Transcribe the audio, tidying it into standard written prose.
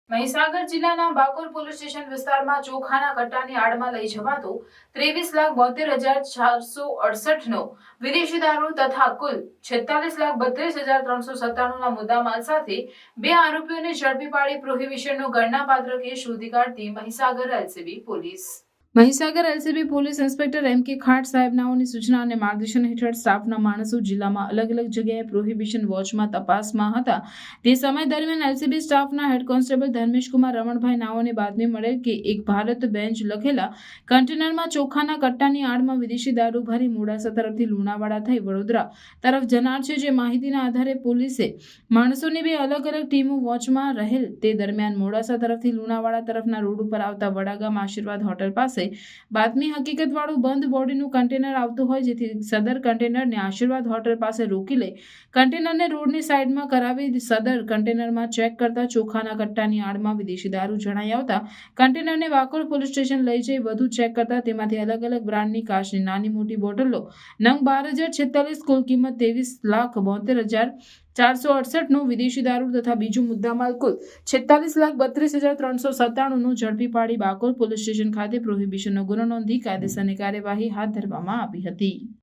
મહીસાગર જિલ્લાના Bakor police station વિસ્તારમાં ચોખાના કટ્ટાની આડમાં લઈ જવાતો 23,72,468 નો વિદેશી દારૂ તથા કુલ 46,32,397 મુદ્દામાલ સાથે 2 આરોપીઓને ઝડપી પાડી પ્રોહિબિશનનો ગણનાપાત્ર કેસ શોધી કાઢતી Mahisagar LCB police inspector M K Khat સાહેબનાઓની સૂચના અને માર્ગદર્શન હેઠળ સ્ટાફના માણસો જિલ્લામાં અલગ અલગ જગ્યાએ પ્રોહિબિશન વોચમાં તપાસમાં હતા તે સમય દરમિયાન એલસીબી સ્ટાફના હેડ કોન્સ્ટેબલ ધર્મેશકુમાર રમણભાઈ નાઓને બાતમી મળેલ કે એક ભારત બેન્ચ લખેલા કન્ટેનરમાં ચોખાના કટ્ટાની આડમાં વિદેશી દારૂ ભરી મોડાસા તરફથી લુણાવાડા થઈ વડોદરા તરફ જનાર છે। જે માહિતીના આધારે પોલીસે માણસોની 2 અલગ અલગ ટીમો વોચમાં રહેલ તે દરમિયાન મોડાસા તરફથી લુણાવાડા તરફના રોડ ઉપર આવતા વડાગામ આશીર્વાદ હોટલ પાસે બાતમી હકીકતવાળું બંધ બોડીનું કન્ટેનર આવતું હોય, જેથી સદર કન્ટેનરને આશીર્વાદ હોટલ પાસે રોકી લઈ કન્ટેનરને રોડની સાઈડમાં કરાવી સદર કન્ટેનરમાં ચેક કરતા ચોખાના કટ્ટાની આડમાં વિદેશી દારૂ જણાઈ આવતા કન્ટેનરને વાકોડ પોલીસ સ્ટેશન લઈ જઈ વધુ ચેક કરતા તેમાંથી અલગ અલગ બ્રાન્ડની કાચની નાની મોટી બોટલો નંગ 12,046 કુલ કિંમત 23,72,468 નો વિદેશી દારૂ તથા બીજું મુદ્દામાલ કુલ 46,32,397 નો ઝડપી પાડી બાકોર પોલીસ સ્ટેશન ખાતે પ્રોહિબિશનનો ગુનો નોંધી કાયદેસરની કાર્યવાહી હાથ ધરવામાં આવી હતી।